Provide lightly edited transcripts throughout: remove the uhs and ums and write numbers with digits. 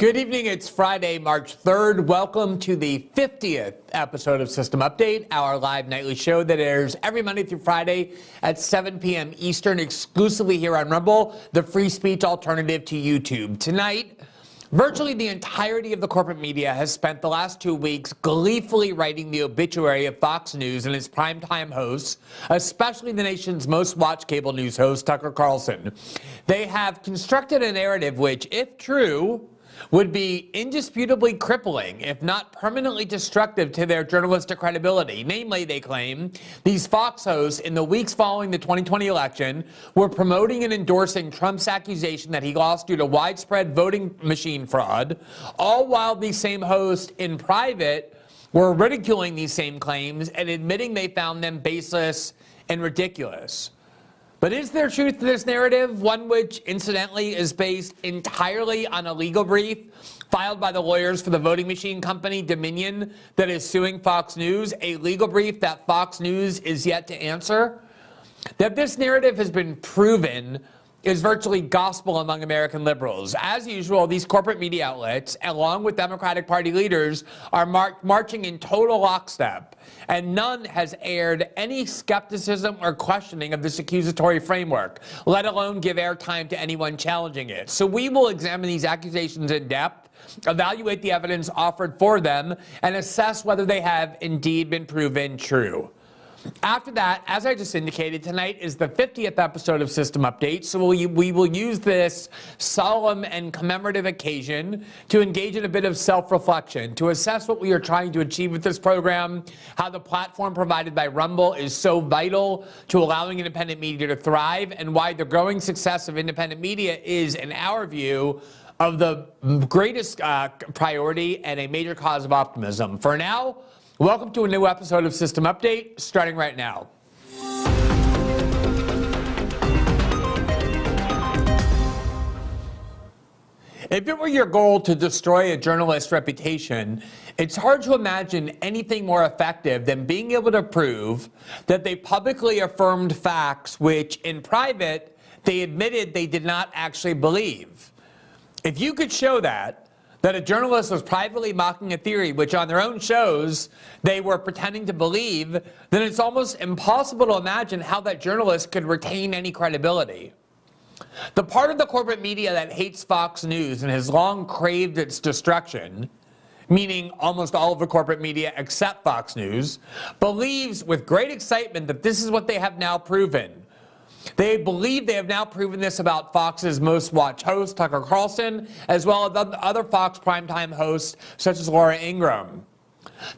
Good evening. It's Friday, March 3rd. Welcome to the 50th episode of System Update, our live nightly show that airs every Monday through Friday at 7 p.m. Eastern, exclusively here on Rumble, the free speech alternative to YouTube. Tonight, virtually the entirety of the corporate media has spent the last 2 weeks gleefully writing the obituary of Fox News and its primetime hosts, especially the nation's most watched cable news host, Tucker Carlson. They have constructed a narrative which, if true, would be indisputably crippling, if not permanently destructive to their journalistic credibility. Namely, they claim, these Fox hosts in the weeks following the 2020 election were promoting and endorsing Trump's accusation that he lost due to widespread voting machine fraud, all while these same hosts in private were ridiculing these same claims and admitting they found them baseless and ridiculous. But is there truth to this narrative, one which, incidentally, is based entirely on a legal brief filed by the lawyers for the voting machine company Dominion that is suing Fox News, a legal brief that Fox News is yet to answer? That this narrative has been proven is virtually gospel among American liberals. As usual, these corporate media outlets, along with Democratic Party leaders, are marching in total lockstep, and none has aired any skepticism or questioning of this accusatory framework, let alone give airtime to anyone challenging it. So we will examine these accusations in depth, evaluate the evidence offered for them, and assess whether they have indeed been proven true. After that, as I just indicated, tonight is the 50th episode of System Update, so we will use this solemn and commemorative occasion to engage in a bit of self-reflection, to assess what we are trying to achieve with this program, how the platform provided by Rumble is so vital to allowing independent media to thrive, and why the growing success of independent media is, in our view, of the greatest priority and a major cause of optimism. For now, welcome to a new episode of System Update, starting right now. If it were your goal to destroy a journalist's reputation, it's hard to imagine anything more effective than being able to prove that they publicly affirmed facts which, in private, they admitted they did not actually believe. If you could show that a journalist was privately mocking a theory which on their own shows they were pretending to believe, then it's almost impossible to imagine how that journalist could retain any credibility. The part of the corporate media that hates Fox News and has long craved its destruction, meaning almost all of the corporate media except Fox News, believes with great excitement that this is what they have now proven. They believe they have now proven this about Fox's most watched host, Tucker Carlson, as well as other Fox primetime hosts, such as Laura Ingraham.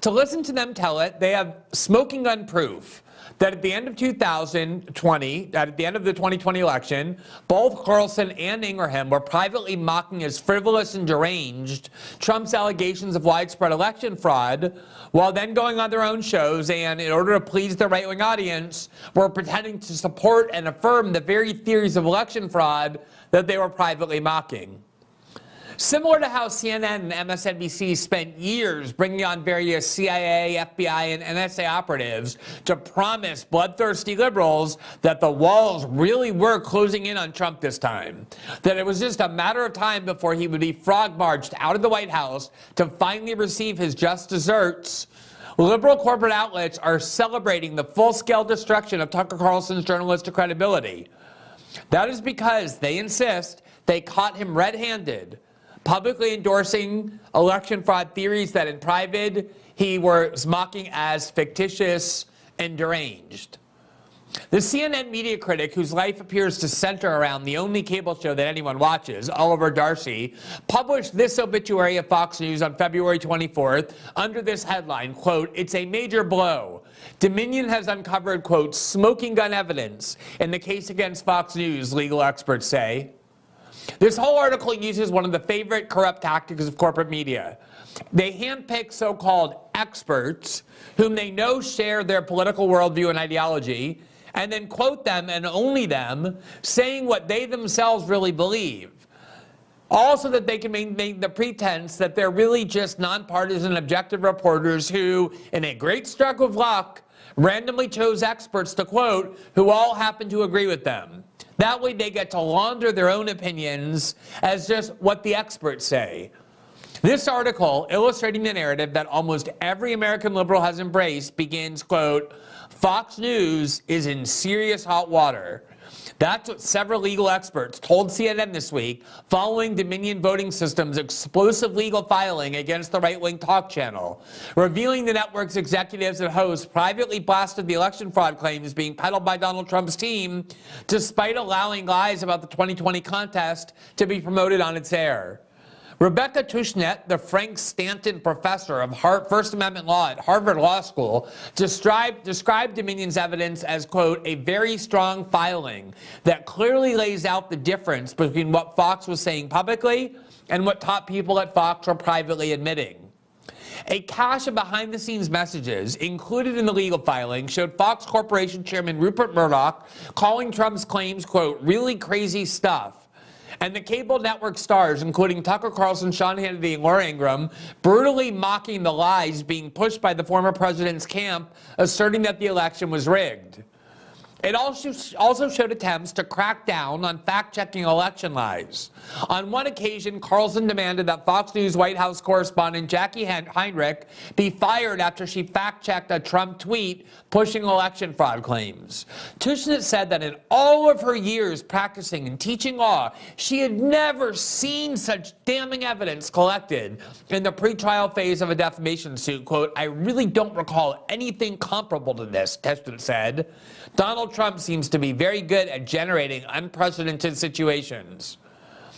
To listen to them tell it, they have smoking gun proof that at the end of 2020, at the end of the 2020 election, both Carlson and Ingraham were privately mocking as frivolous and deranged Trump's allegations of widespread election fraud, while then going on their own shows and, in order to please their right-wing audience, were pretending to support and affirm the very theories of election fraud that they were privately mocking. Similar to how CNN and MSNBC spent years bringing on various CIA, FBI, and NSA operatives to promise bloodthirsty liberals that the walls really were closing in on Trump this time, that it was just a matter of time before he would be frog-marched out of the White House to finally receive his just desserts, liberal corporate outlets are celebrating the full-scale destruction of Tucker Carlson's journalistic credibility. That is because they insist they caught him red-handed, publicly endorsing election fraud theories that in private he was mocking as fictitious and deranged. The CNN media critic, whose life appears to center around the only cable show that anyone watches, Oliver Darcy, published this obituary of Fox News on February 24th under this headline, quote, "It's a major blow. Dominion has uncovered, quote, smoking gun evidence in the case against Fox News, legal experts say." This whole article uses one of the favorite corrupt tactics of corporate media. They handpick so-called experts whom they know share their political worldview and ideology, and then quote them and only them saying what they themselves really believe. Also that they can maintain the pretense that they're really just nonpartisan objective reporters who, in a great stroke of luck, randomly chose experts to quote who all happen to agree with them. That way they get to launder their own opinions as just what the experts say. This article, illustrating the narrative that almost every American liberal has embraced, begins, quote, "Fox News is in serious hot water." That's what several legal experts told CNN this week following Dominion Voting System's explosive legal filing against the right-wing talk channel, revealing the network's executives and hosts privately blasted the election fraud claims being peddled by Donald Trump's team, despite allowing lies about the 2020 contest to be promoted on its air. Rebecca Tushnet, the Frank Stanton professor of First Amendment law at Harvard Law School, described Dominion's evidence as, quote, "a very strong filing that clearly lays out the difference between what Fox was saying publicly and what top people at Fox were privately admitting." A cache of behind-the-scenes messages included in the legal filing showed Fox Corporation Chairman Rupert Murdoch calling Trump's claims, quote, "really crazy stuff." And the cable network stars, including Tucker Carlson, Sean Hannity, and Laura Ingraham, brutally mocking the lies being pushed by the former president's camp, asserting that the election was rigged. It also showed attempts to crack down on fact-checking election lies. On one occasion, Carlson demanded that Fox News White House correspondent Jackie Heinrich be fired after she fact-checked a Trump tweet pushing election fraud claims. Tushnet said that in all of her years practicing and teaching law, she had never seen such damning evidence collected in the pretrial phase of a defamation suit. Quote, "I really don't recall anything comparable to this," Tushnet said. Donald Trump seems to be very good at generating unprecedented situations.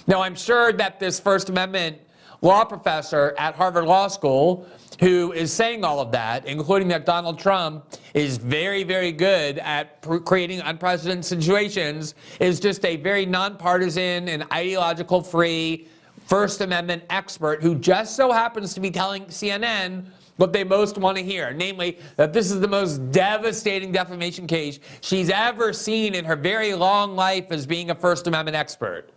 Now, I'm sure that this First Amendment law professor at Harvard Law School, who is saying all of that, including that Donald Trump is very, very good at creating unprecedented situations, is just a very nonpartisan and ideological-free First Amendment expert who just so happens to be telling CNN what they most want to hear, namely that this is the most devastating defamation case she's ever seen in her very long life as being a First Amendment expert.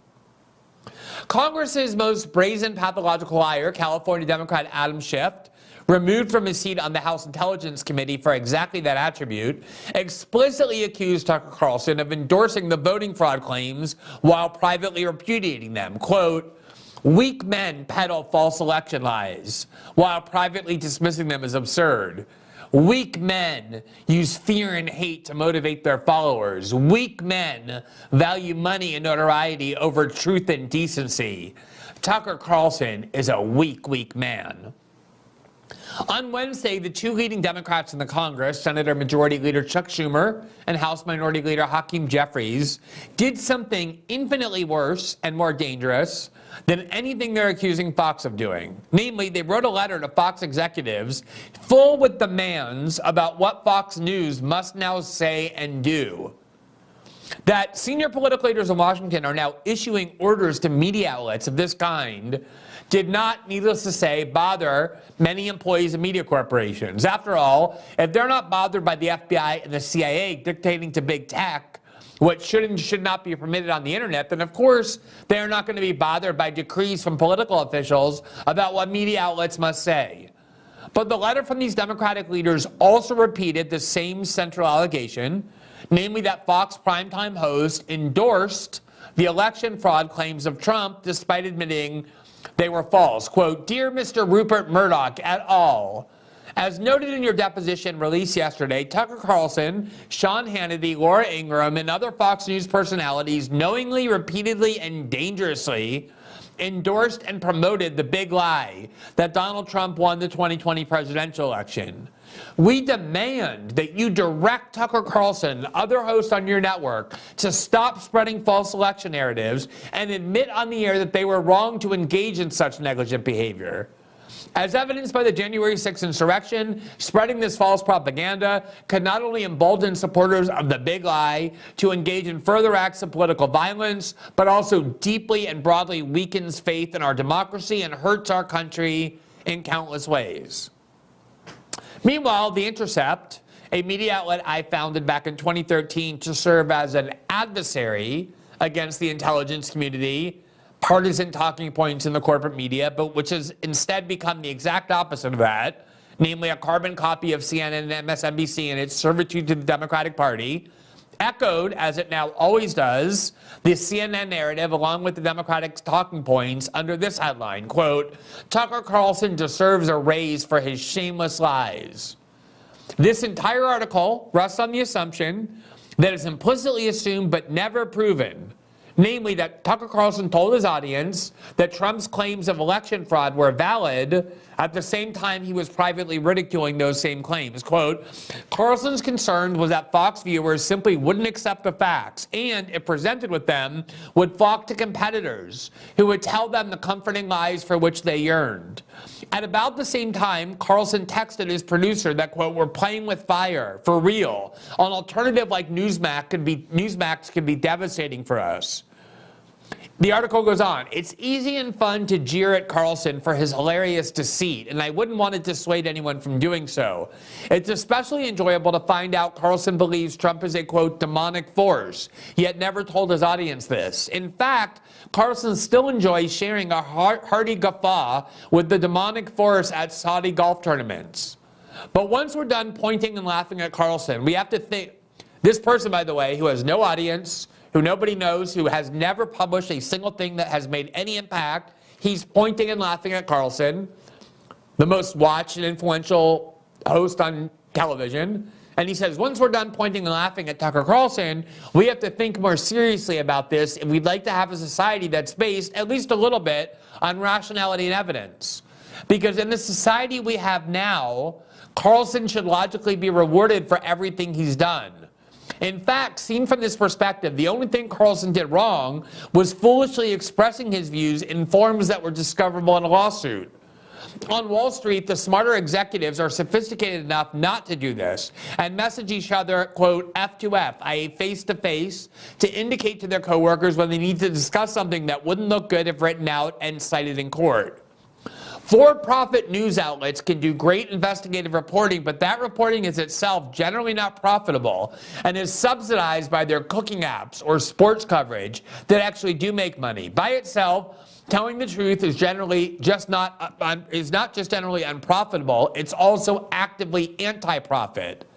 Congress's most brazen pathological liar, California Democrat Adam Schiff, removed from his seat on the House Intelligence Committee for exactly that attribute, explicitly accused Tucker Carlson of endorsing the voting fraud claims while privately repudiating them. Quote, "Weak men peddle false election lies while privately dismissing them as absurd. Weak men use fear and hate to motivate their followers. Weak men value money and notoriety over truth and decency. Tucker Carlson is a weak, weak man." On Wednesday, the two leading Democrats in the Congress, Senator Majority Leader Chuck Schumer and House Minority Leader Hakeem Jeffries, did something infinitely worse and more dangerous than anything they're accusing Fox of doing. Namely, they wrote a letter to Fox executives full with demands about what Fox News must now say and do. That senior political leaders in Washington are now issuing orders to media outlets of this kind did not, needless to say, bother many employees of media corporations. After all, if they're not bothered by the FBI and the CIA dictating to big tech what should and should not be permitted on the internet, then of course they are not going to be bothered by decrees from political officials about what media outlets must say. But the letter from these Democratic leaders also repeated the same central allegation, namely that Fox primetime host endorsed the election fraud claims of Trump despite admitting they were false. Quote, "Dear Mr. Rupert Murdoch et al., as noted in your deposition released yesterday, Tucker Carlson, Sean Hannity, Laura Ingraham, and other Fox News personalities knowingly, repeatedly, and dangerously endorsed and promoted the big lie that Donald Trump won the 2020 presidential election. We demand that you direct Tucker Carlson and other hosts on your network to stop spreading false election narratives and admit on the air that they were wrong to engage in such negligent behavior. As evidenced by the January 6th insurrection, spreading this false propaganda could not only embolden supporters of the big lie to engage in further acts of political violence, but also deeply and broadly weakens faith in our democracy and hurts our country in countless ways." Meanwhile, The Intercept, a media outlet I founded back in 2013 to serve as an adversary against the intelligence community, partisan talking points in the corporate media, but which has instead become the exact opposite of that, namely a carbon copy of CNN and MSNBC and its servitude to the Democratic Party, echoed, as it now always does, the CNN narrative along with the Democratic talking points under this headline, quote, Tucker Carlson deserves a raise for his shameless lies. This entire article rests on the assumption that is implicitly assumed but never proven, namely that Tucker Carlson told his audience that Trump's claims of election fraud were valid at the same time he was privately ridiculing those same claims. Quote, Carlson's concern was that Fox viewers simply wouldn't accept the facts and, if presented with them, would flock to competitors who would tell them the comforting lies for which they yearned. At about the same time, Carlson texted his producer that, quote, we're playing with fire, for real. An alternative like Newsmax could be devastating for us. The article goes on, it's easy and fun to jeer at Carlson for his hilarious deceit, and I wouldn't want to dissuade anyone from doing so. It's especially enjoyable to find out Carlson believes Trump is a, quote, demonic force, yet never told his audience this. In fact, Carlson still enjoys sharing a hearty guffaw with the demonic force at Saudi golf tournaments. But once we're done pointing and laughing at Carlson, we have to think, this person, by the way, who has no audience, who nobody knows, who has never published a single thing that has made any impact. He's pointing and laughing at Carlson, the most watched and influential host on television. And he says, once we're done pointing and laughing at Tucker Carlson, we have to think more seriously about this if we'd like to have a society that's based, at least a little bit, on rationality and evidence. Because in the society we have now, Carlson should logically be rewarded for everything he's done. In fact, seen from this perspective, the only thing Carlson did wrong was foolishly expressing his views in forms that were discoverable in a lawsuit. On Wall Street, the smarter executives are sophisticated enough not to do this and message each other, quote, F to F, i.e. face-to-face, to indicate to their coworkers when they need to discuss something that wouldn't look good if written out and cited in court. For-profit news outlets can do great investigative reporting, but that reporting is itself generally not profitable and is subsidized by their cooking apps or sports coverage that actually do make money. By itself, telling the truth is not just generally unprofitable, it's also actively anti-profit.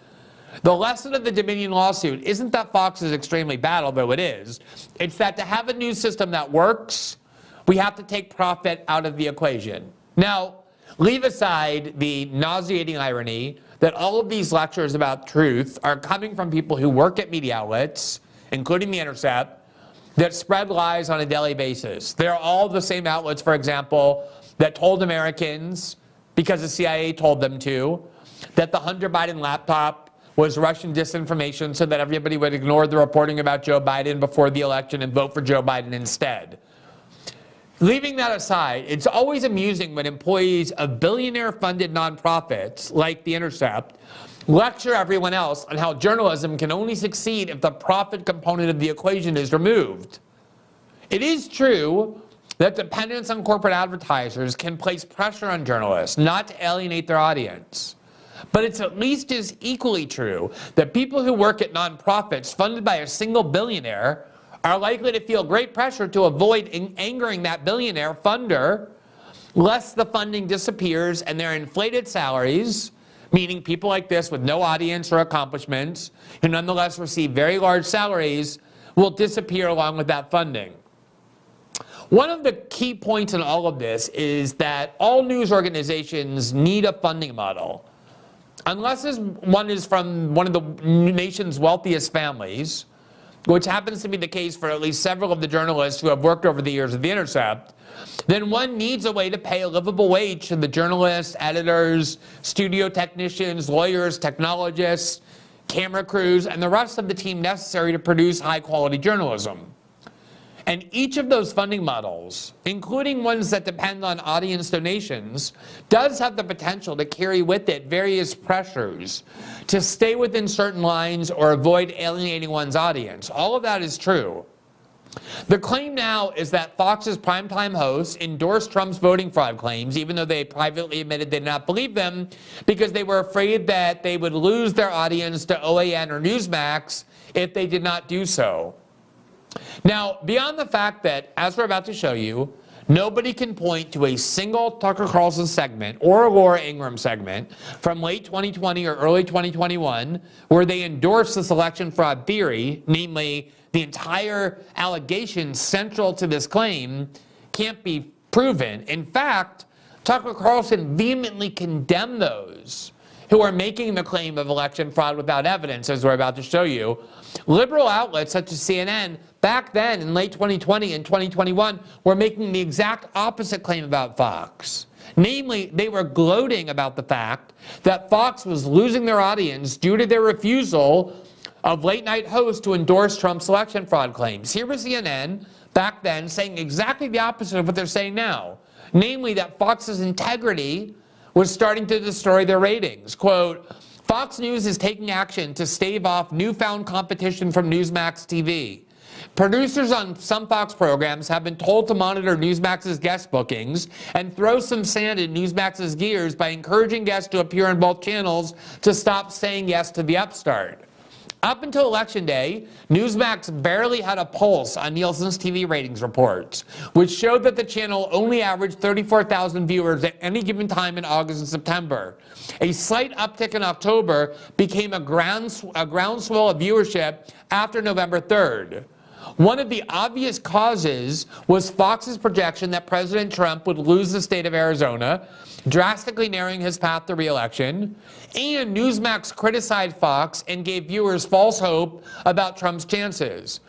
The lesson of the Dominion lawsuit isn't that Fox is extremely bad, although it is. It's that to have a news system that works, we have to take profit out of the equation. Now, leave aside the nauseating irony that all of these lectures about truth are coming from people who work at media outlets, including The Intercept, that spread lies on a daily basis. They're all the same outlets, for example, that told Americans, because the CIA told them to, that the Hunter Biden laptop was Russian disinformation so that everybody would ignore the reporting about Joe Biden before the election and vote for Joe Biden instead. Leaving that aside, it's always amusing when employees of billionaire-funded nonprofits like The Intercept lecture everyone else on how journalism can only succeed if the profit component of the equation is removed. It is true that dependence on corporate advertisers can place pressure on journalists not to alienate their audience. But it's at least as equally true that people who work at nonprofits funded by a single billionaire are likely to feel great pressure to avoid angering that billionaire funder, lest the funding disappears and their inflated salaries, meaning people like this with no audience or accomplishments, who nonetheless receive very large salaries, will disappear along with that funding. One of the key points in all of this is that all news organizations need a funding model. Unless one is from one of the nation's wealthiest families, which happens to be the case for at least several of the journalists who have worked over the years at The Intercept, then one needs a way to pay a livable wage to the journalists, editors, studio technicians, lawyers, technologists, camera crews, and the rest of the team necessary to produce high-quality journalism. And each of those funding models, including ones that depend on audience donations, does have the potential to carry with it various pressures to stay within certain lines or avoid alienating one's audience. All of that is true. The claim now is that Fox's primetime hosts endorsed Trump's voting fraud claims, even though they privately admitted they did not believe them, because they were afraid that they would lose their audience to OAN or Newsmax if they did not do so. Now, beyond the fact that, as we're about to show you, Nobody can point to a single Tucker Carlson segment or a Laura Ingraham segment from late 2020 or early 2021 where they endorsed this election fraud theory, namely the entire allegation central to this claim can't be proven. In fact, Tucker Carlson vehemently condemned those who are making the claim of election fraud without evidence, as we're about to show you. Liberal outlets such as CNN back then in late 2020 and 2021 were making the exact opposite claim about Fox. Namely, they were gloating about the fact that Fox was losing their audience due to their refusal of late-night hosts to endorse Trump's election fraud claims. Here was CNN back then saying exactly the opposite of what they're saying now. Namely, that Fox's integrity was starting to destroy their ratings. Quote, Fox News is taking action to stave off newfound competition from Newsmax TV. Producers on some Fox programs have been told to monitor Newsmax's guest bookings and throw some sand in Newsmax's gears by encouraging guests to appear on both channels to stop saying yes to the upstart. Up until Election Day, Newsmax barely had a pulse on Nielsen's TV ratings reports, which showed that the channel only averaged 34,000 viewers at any given time in August and September. A slight uptick in October became a groundswell of viewership after November 3rd. One of the obvious causes was Fox's projection that President Trump would lose the state of Arizona, drastically narrowing his path to re-election, and Newsmax criticized Fox and gave viewers false hope about Trump's chances.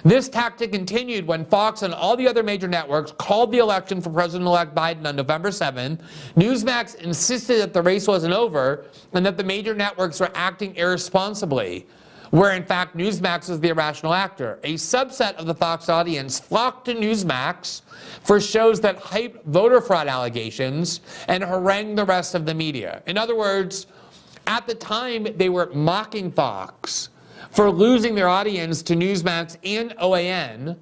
This tactic continued when Fox and all the other major networks called the election for President-elect Biden on November 7th. Newsmax insisted that the race wasn't over and that the major networks were acting irresponsibly, where in fact Newsmax was the irrational actor. A subset of the Fox audience flocked to Newsmax for shows that hyped voter fraud allegations and harangued the rest of the media. In other words, at the time they were mocking Fox for losing their audience to Newsmax and OAN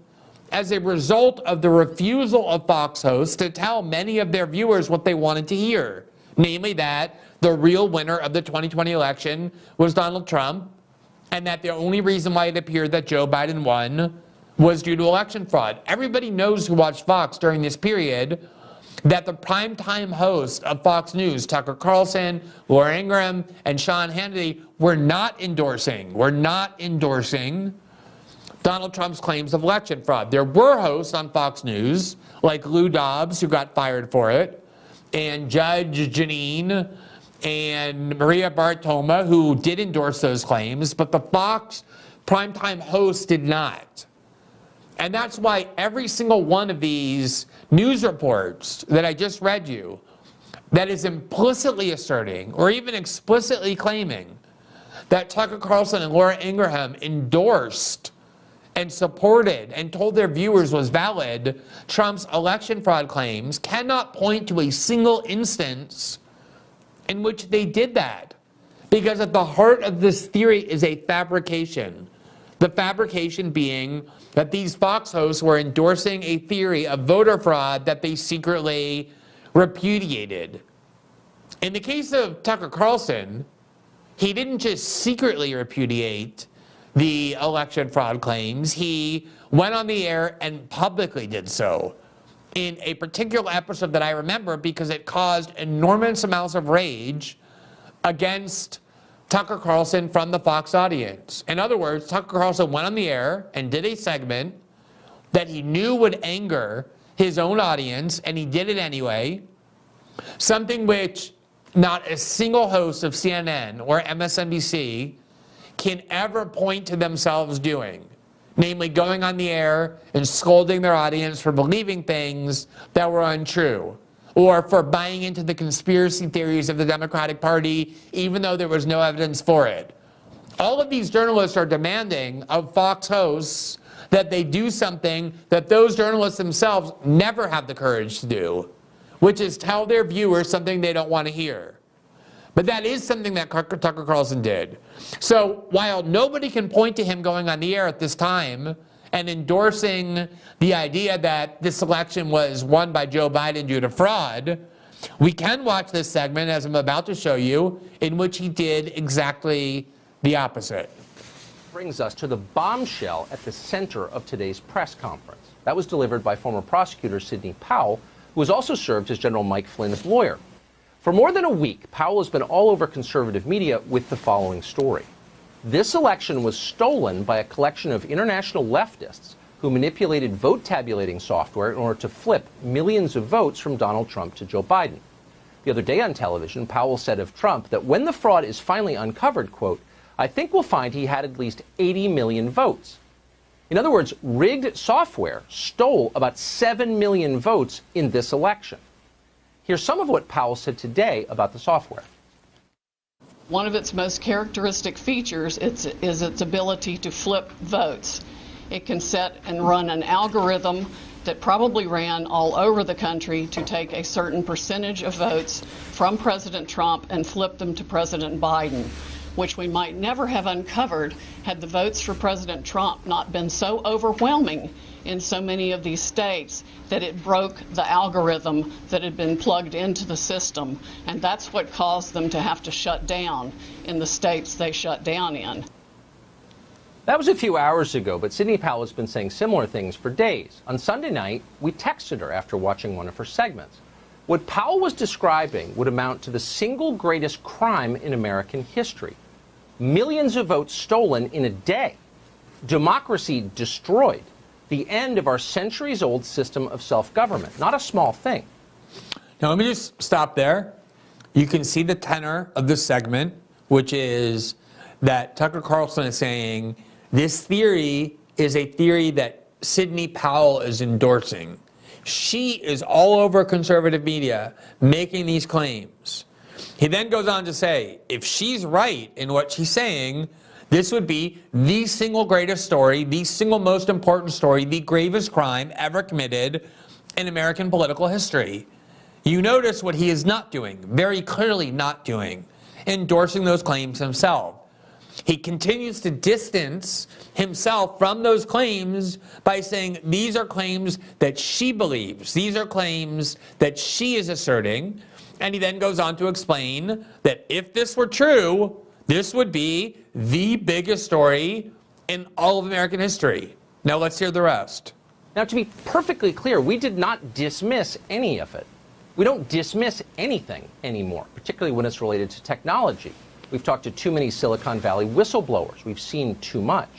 as a result of the refusal of Fox hosts to tell many of their viewers what they wanted to hear, namely that the real winner of the 2020 election was Donald Trump, and that the only reason why it appeared that Joe Biden won was due to election fraud. Everybody knows who watched Fox during this period that the primetime hosts of Fox News, Tucker Carlson, Laura Ingraham, and Sean Hannity, were not endorsing Donald Trump's claims of election fraud. There were hosts on Fox News, like Lou Dobbs, who got fired for it, and Judge Jeanine, and Maria Bartoma, who did endorse those claims, but the Fox primetime hosts did not. And that's why every single one of these news reports that I just read you that is implicitly asserting or even explicitly claiming that Tucker Carlson and Laura Ingraham endorsed and supported and told their viewers was valid Trump's election fraud claims cannot point to a single instance in which they did that. Because at the heart of this theory is a fabrication. The fabrication being that these Fox hosts were endorsing a theory of voter fraud that they secretly repudiated. In the case of Tucker Carlson, he didn't just secretly repudiate the election fraud claims. He went on the air and publicly did so in a particular episode that I remember because it caused enormous amounts of rage against Tucker Carlson from the Fox audience. In other words, Tucker Carlson went on the air and did a segment that he knew would anger his own audience, and he did it anyway, something which not a single host of CNN or MSNBC can ever point to themselves doing. Namely, going on the air and scolding their audience for believing things that were untrue, or for buying into the conspiracy theories of the Democratic Party, even though there was no evidence for it. All of these journalists are demanding of Fox hosts that they do something that those journalists themselves never have the courage to do, which is tell their viewers something they don't want to hear. But that is something that Tucker Carlson did. So while nobody can point to him going on the air at this time and endorsing the idea that this election was won by Joe Biden due to fraud, we can watch this segment, as I'm about to show you, in which he did exactly the opposite. Brings us to the bombshell at the center of today's press conference. That was delivered by former prosecutor Sidney Powell, who has also served as General Mike Flynn's lawyer. For more than a week, Powell has been all over conservative media with the following story. This election was stolen by a collection of international leftists who manipulated vote tabulating software in order to flip millions of votes from Donald Trump to Joe Biden. The other day on television, Powell said of Trump that when the fraud is finally uncovered, quote, "I think we'll find he had at least 80 million votes." In other words, rigged software stole about 7 million votes in this election. Here's some of what Powell said today about the software. One of its most characteristic features is its ability to flip votes. It can set and run an algorithm that probably ran all over the country to take a certain percentage of votes from President Trump and flip them to President Biden, which we might never have uncovered had the votes for President Trump not been so overwhelming in so many of these states that it broke the algorithm that had been plugged into the system. And that's what caused them to have to shut down in the states they shut down in. That was a few hours ago, but Sidney Powell has been saying similar things for days. On Sunday night, we texted her after watching one of her segments. What Powell was describing would amount to the single greatest crime in American history. Millions of votes stolen in a day. Democracy destroyed. The end of our centuries-old system of self-government. Not a small thing. Now, let me just stop there. You can see the tenor of this segment, which is that Tucker Carlson is saying this theory is a theory that Sidney Powell is endorsing. She is all over conservative media making these claims. He then goes on to say, if she's right in what she's saying, this would be the single greatest story, the single most important story, the gravest crime ever committed in American political history. You notice what he is not doing, very clearly not doing, endorsing those claims himself. He continues to distance himself from those claims by saying these are claims that she believes. These are claims that she is asserting. And he then goes on to explain that if this were true, this would be the biggest story in all of American history. Now let's hear the rest. Now, to be perfectly clear, we did not dismiss any of it. We don't dismiss anything anymore, particularly when it's related to technology. We've talked to too many Silicon Valley whistleblowers. We've seen too much.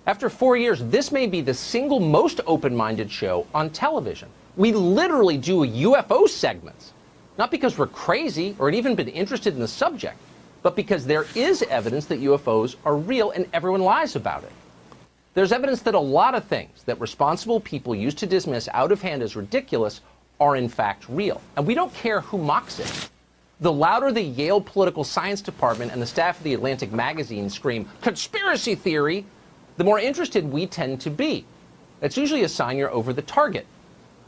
After 4 years, this may be the single most open-minded show on television. We literally do UFO segments, not because we're crazy or had even been interested in the subject, but because there is evidence that UFOs are real and everyone lies about it. There's evidence that a lot of things that responsible people used to dismiss out of hand as ridiculous are in fact real. And we don't care who mocks it. The louder the Yale Political Science Department and the staff of the Atlantic magazine scream, "conspiracy theory," the more interested we tend to be. That's usually a sign you're over the target.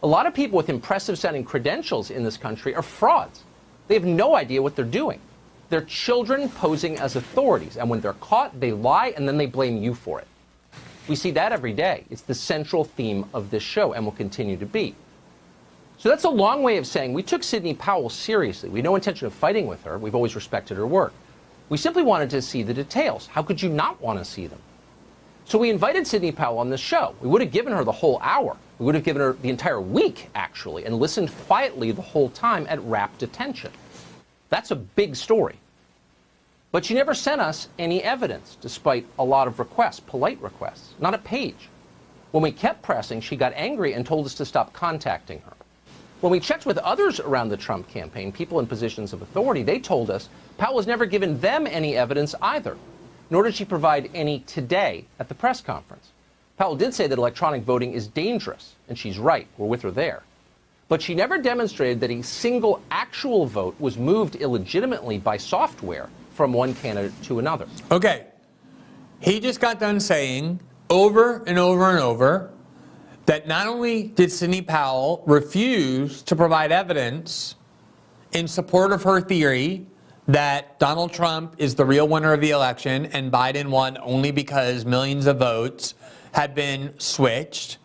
A lot of people with impressive sounding credentials in this country are frauds. They have no idea what they're doing. They're children posing as authorities, and when they're caught, they lie and then they blame you for it. We see that every day. It's the central theme of this show and will continue to be. So that's a long way of saying we took Sidney Powell seriously. We had no intention of fighting with her. We've always respected her work. We simply wanted to see the details. How could you not want to see them? So we invited Sidney Powell on the show. We would have given her the whole hour. We would have given her the entire week, actually, and listened quietly the whole time at rapt attention. That's a big story. But she never sent us any evidence, despite a lot of requests, polite requests, not a page. When we kept pressing, she got angry and told us to stop contacting her. When we checked with others around the Trump campaign, people in positions of authority, they told us Powell has never given them any evidence either, nor did she provide any today at the press conference. Powell did say that electronic voting is dangerous, and she's right. We're with her there. But she never demonstrated that a single actual vote was moved illegitimately by software from one candidate to another. Okay. He just got done saying over and over and over that not only did Sidney Powell refuse to provide evidence in support of her theory that Donald Trump is the real winner of the election and Biden won only because millions of votes had been switched,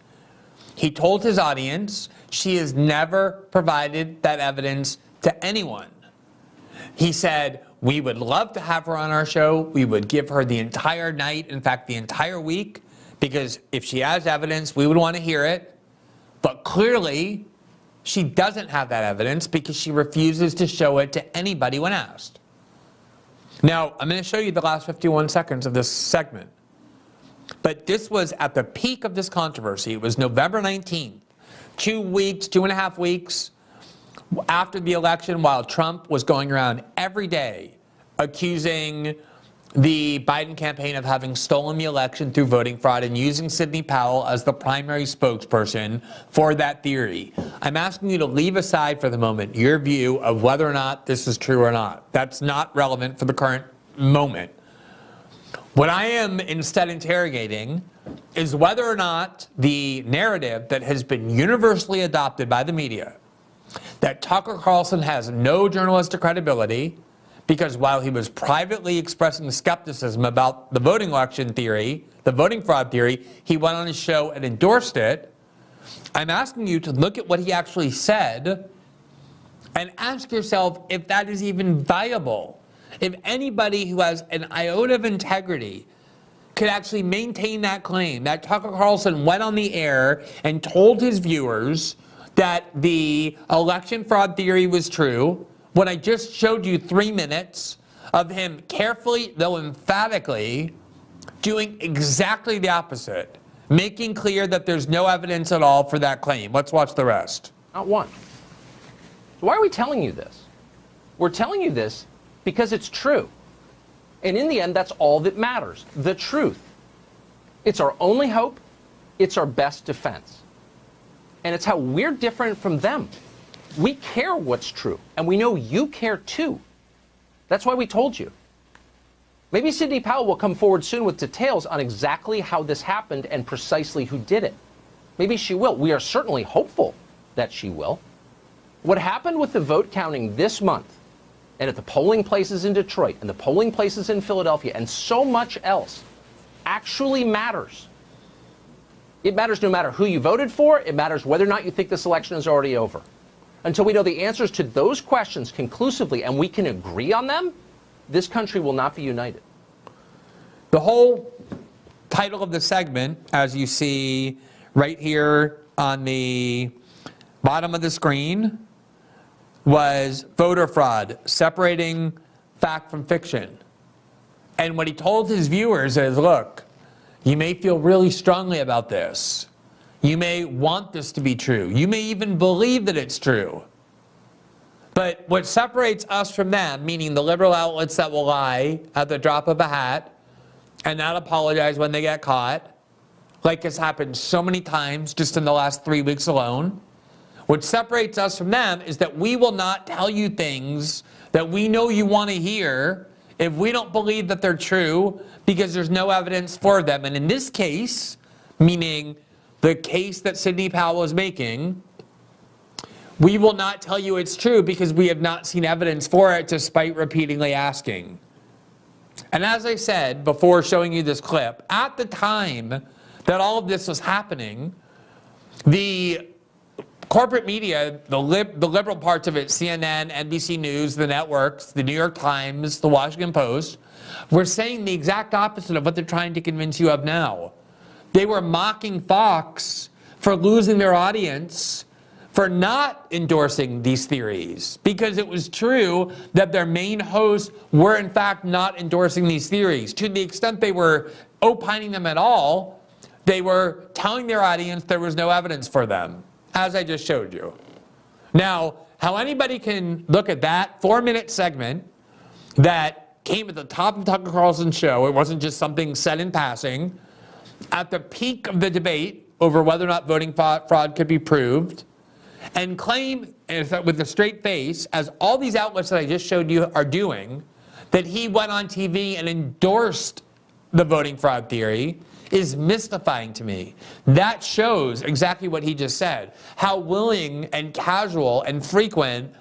he told his audience she has never provided that evidence to anyone. He said, we would love to have her on our show. We would give her the entire night, in fact, the entire week, because if she has evidence, we would want to hear it. But clearly, she doesn't have that evidence because she refuses to show it to anybody when asked. Now, I'm going to show you the last 51 seconds of this segment. But this was at the peak of this controversy. It was November 19th, 2.5 weeks after the election, while Trump was going around every day accusing the Biden campaign of having stolen the election through voting fraud and using Sidney Powell as the primary spokesperson for that theory. I'm asking you to leave aside for the moment your view of whether or not this is true or not. That's not relevant for the current moment. What I am instead interrogating is whether or not the narrative that has been universally adopted by the media, that Tucker Carlson has no journalistic credibility, because while he was privately expressing skepticism about the voting election theory, the voting fraud theory, he went on his show and endorsed it. I'm asking you to look at what he actually said and ask yourself if that is even viable. If anybody who has an iota of integrity could actually maintain that claim, that Tucker Carlson went on the air and told his viewers that the election fraud theory was true, when I just showed you 3 minutes of him carefully, though emphatically, doing exactly the opposite, making clear that there's no evidence at all for that claim. Let's watch the rest. Not one. So why are we telling you this? We're telling you this because it's true. And in the end, that's all that matters, the truth. It's our only hope. It's our best defense. And it's how we're different from them. We care what's true, and we know you care too. That's why we told you. Maybe Sidney Powell will come forward soon with details on exactly how this happened and precisely who did it. Maybe she will. We are certainly hopeful that she will. What happened with the vote counting this month, and at the polling places in Detroit, and the polling places in Philadelphia, and so much else, actually matters. It matters no matter who you voted for. It matters whether or not you think this election is already over. Until we know the answers to those questions conclusively and we can agree on them, this country will not be united. The whole title of the segment, as you see right here on the bottom of the screen, was voter fraud, separating fact from fiction. And what he told his viewers is, look, you may feel really strongly about this. You may want this to be true. You may even believe that it's true. But what separates us from them, meaning the liberal outlets that will lie at the drop of a hat and not apologize when they get caught, like has happened so many times just in the last 3 weeks alone, what separates us from them is that we will not tell you things that we know you want to hear if we don't believe that they're true because there's no evidence for them. And in this case, meaning the case that Sidney Powell is making, we will not tell you it's true because we have not seen evidence for it despite repeatedly asking. And as I said before showing you this clip, at the time that all of this was happening, the corporate media, the liberal parts of it, CNN, NBC News, the networks, the New York Times, the Washington Post, were saying the exact opposite of what they're trying to convince you of now. They were mocking Fox for losing their audience, for not endorsing these theories, because it was true that their main hosts were in fact not endorsing these theories. To the extent they were opining them at all, they were telling their audience there was no evidence for them, as I just showed you. Now, how anybody can look at that 4-minute segment that came at the top of Tucker Carlson's show, it wasn't just something said in passing, at the peak of the debate over whether or not voting fraud could be proved, and claim with a straight face, as all these outlets that I just showed you are doing, that he went on TV and endorsed the voting fraud theory, is mystifying to me. That shows exactly what he just said, how willing and casual and frequent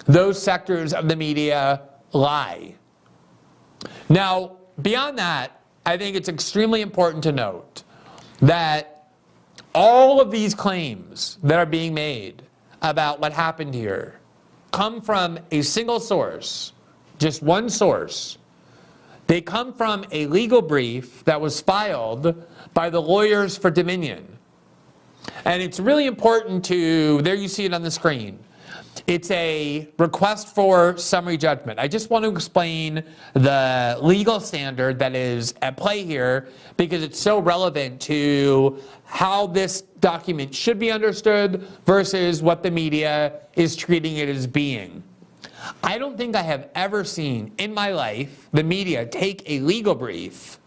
those sectors of the media lie. Now, beyond that, I think it's extremely important to note that all of these claims that are being made about what happened here come from a single source, just one source. They come from a legal brief that was filed by the lawyers for Dominion. And it's really important to, there you see it on the screen. It's a request for summary judgment. I just want to explain the legal standard that is at play here because it's so relevant to how this document should be understood versus what the media is treating it as being. I don't think I have ever seen in my life the media take a legal brief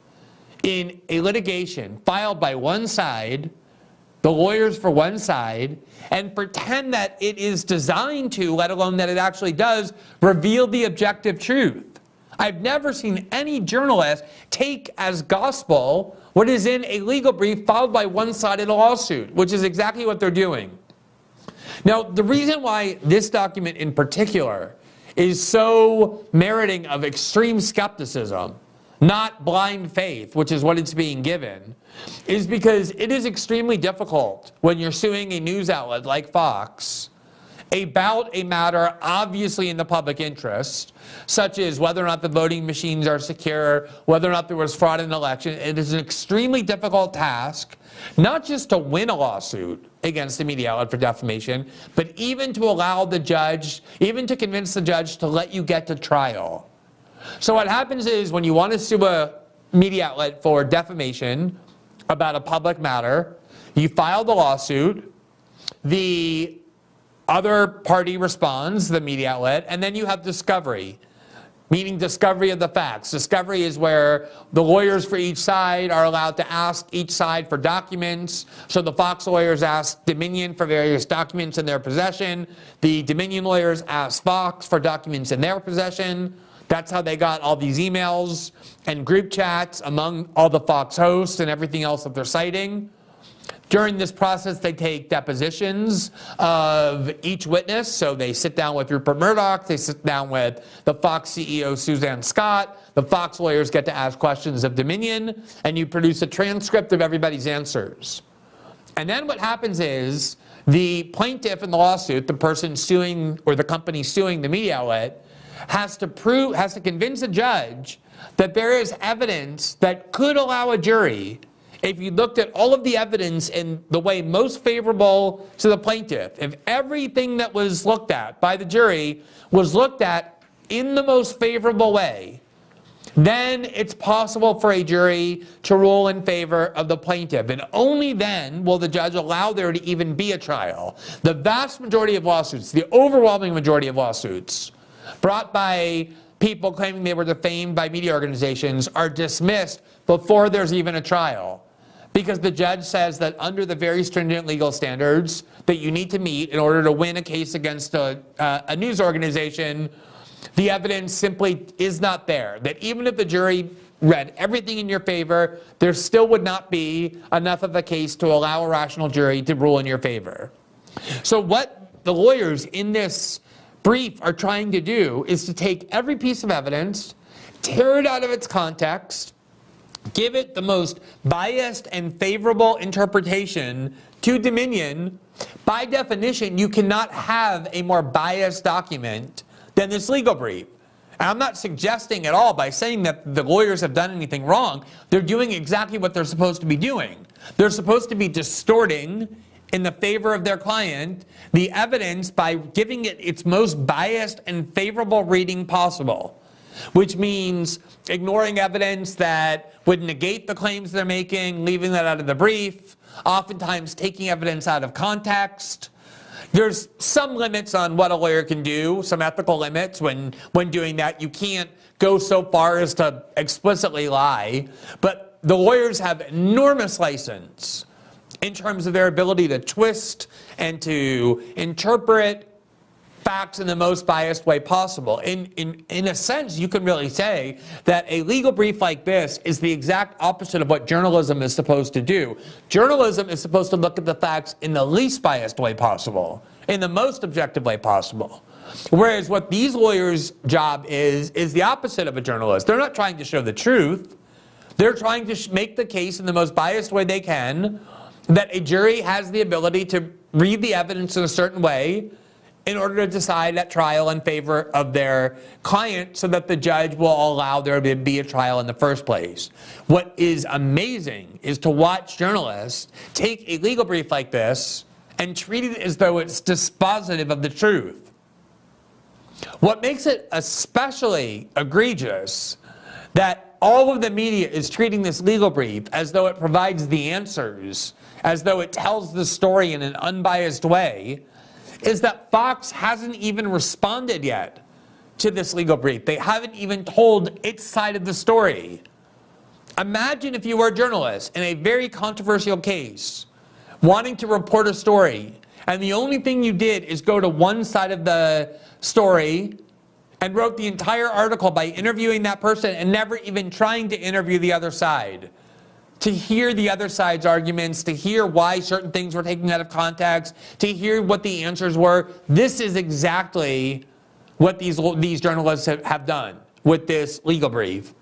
in a litigation filed by one side, the lawyers for one side, and pretend that it is designed to, let alone that it actually does, reveal the objective truth. I've never seen any journalist take as gospel what is in a legal brief filed by one side of the lawsuit, which is exactly what they're doing. Now, the reason why this document in particular is so meriting of extreme skepticism, not blind faith, which is what it's being given, is because it is extremely difficult when you're suing a news outlet like Fox about a matter obviously in the public interest, such as whether or not the voting machines are secure, whether or not there was fraud in an election. It is an extremely difficult task, not just to win a lawsuit against the media outlet for defamation, but even to allow the judge, even to convince the judge to let you get to trial. So what happens is when you want to sue a media outlet for defamation about a public matter, you file the lawsuit, the other party responds, the media outlet, and then you have discovery, meaning discovery of the facts. Discovery is where the lawyers for each side are allowed to ask each side for documents. So the Fox lawyers ask Dominion for various documents in their possession. The Dominion lawyers ask Fox for documents in their possession. That's how they got all these emails and group chats among all the Fox hosts and everything else that they're citing. During this process, they take depositions of each witness. So they sit down with Rupert Murdoch, they sit down with the Fox CEO, Suzanne Scott. The Fox lawyers get to ask questions of Dominion, and you produce a transcript of everybody's answers. And then what happens is the plaintiff in the lawsuit, the person suing or the company suing the media outlet, has to convince a judge that there is evidence that could allow a jury, if you looked at all of the evidence in the way most favorable to the plaintiff, if everything that was looked at by the jury was looked at in the most favorable way, then it's possible for a jury to rule in favor of the plaintiff. And only then will the judge allow there to even be a trial. The vast majority of lawsuits, the overwhelming majority of lawsuits brought by people claiming they were defamed by media organizations are dismissed before there's even a trial. Because the judge says that under the very stringent legal standards that you need to meet in order to win a case against a news organization, the evidence simply is not there. That even if the jury read everything in your favor, there still would not be enough of a case to allow a rational jury to rule in your favor. So what the lawyers in this brief are trying to do is to take every piece of evidence, tear it out of its context, give it the most biased and favorable interpretation to Dominion. By definition, you cannot have a more biased document than this legal brief. And I'm not suggesting at all by saying that the lawyers have done anything wrong. They're doing exactly what they're supposed to be doing. They're supposed to be distorting in the favor of their client the evidence by giving it its most biased and favorable reading possible, which means ignoring evidence that would negate the claims they're making, leaving that out of the brief, oftentimes taking evidence out of context. There's some limits on what a lawyer can do, some ethical limits when doing that. You can't go so far as to explicitly lie, but the lawyers have enormous license in terms of their ability to twist and to interpret facts in the most biased way possible. In a sense, you can really say that a legal brief like this is the exact opposite of what journalism is supposed to do. Journalism is supposed to look at the facts in the least biased way possible, in the most objective way possible. Whereas what these lawyers' job is the opposite of a journalist. They're not trying to show the truth. They're trying to make the case in the most biased way they can, that a jury has the ability to read the evidence in a certain way in order to decide at trial in favor of their client so that the judge will allow there to be a trial in the first place. What is amazing is to watch journalists take a legal brief like this and treat it as though it's dispositive of the truth. What makes it especially egregious that all of the media is treating this legal brief as though it provides the answers, as though it tells the story in an unbiased way, is that Fox hasn't even responded yet to this legal brief. They haven't even told its side of the story. Imagine if you were a journalist in a very controversial case, wanting to report a story, and the only thing you did is go to one side of the story and wrote the entire article by interviewing that person and never even trying to interview the other side, to hear the other side's arguments, to hear why certain things were taken out of context, to hear what the answers were. This is exactly what these journalists have done with this legal brief.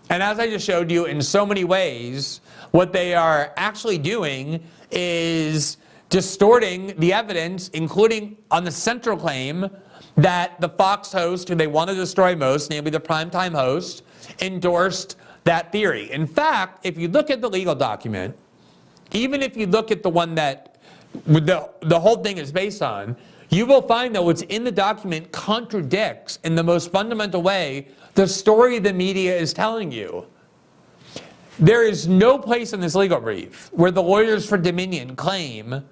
And as I just showed you, in so many ways, what they are actually doing is distorting the evidence, including on the central claim that the Fox host, who they want to destroy most, namely the primetime host, endorsed that theory. In fact, if you look at the legal document, even if you look at the one that the whole thing is based on, you will find that what's in the document contradicts in the most fundamental way the story the media is telling you. There is no place in this legal brief where the lawyers for Dominion claim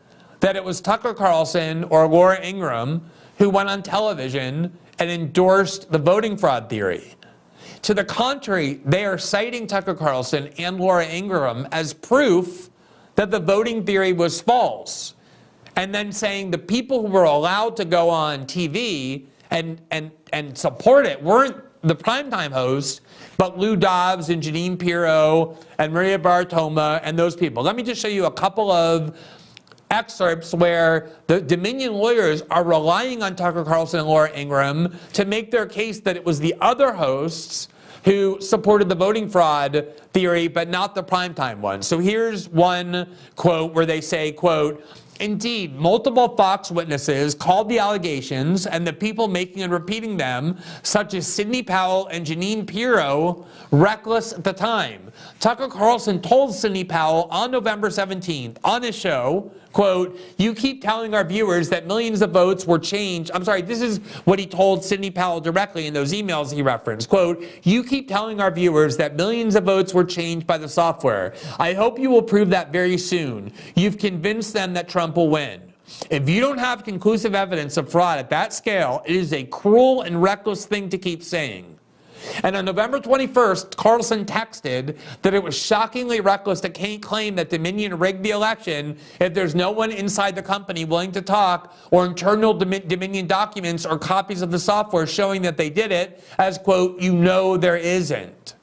that it was Tucker Carlson or Laura Ingraham who went on television and endorsed the voting fraud theory. To the contrary, they are citing Tucker Carlson and Laura Ingraham as proof that the voting theory was false, and then saying the people who were allowed to go on TV and support it weren't the primetime hosts, but Lou Dobbs and Jeanine Pirro and Maria Bartoma and those people. Let me just show you a couple of excerpts where the Dominion lawyers are relying on Tucker Carlson and Laura Ingraham to make their case that it was the other hosts who supported the voting fraud theory, but not the primetime one. So here's one quote where they say, quote, "Indeed, multiple Fox witnesses called the allegations and the people making and repeating them, such as Sidney Powell and Jeanine Pirro, reckless at the time. Tucker Carlson told Sidney Powell on November 17th on his show, quote, 'You keep telling our viewers that millions of votes were changed.'" I'm sorry, this is what he told Sidney Powell directly in those emails he referenced. Quote, "You keep telling our viewers that millions of votes were changed by the software. I hope you will prove that very soon. You've convinced them that Trump will win. If you don't have conclusive evidence of fraud at that scale, it is a cruel and reckless thing to keep saying." And on November 21st, Carlson texted that it was shockingly reckless to claim that Dominion rigged the election if there's no one inside the company willing to talk, or internal Dominion documents or copies of the software showing that they did it, as, quote, "You know there isn't."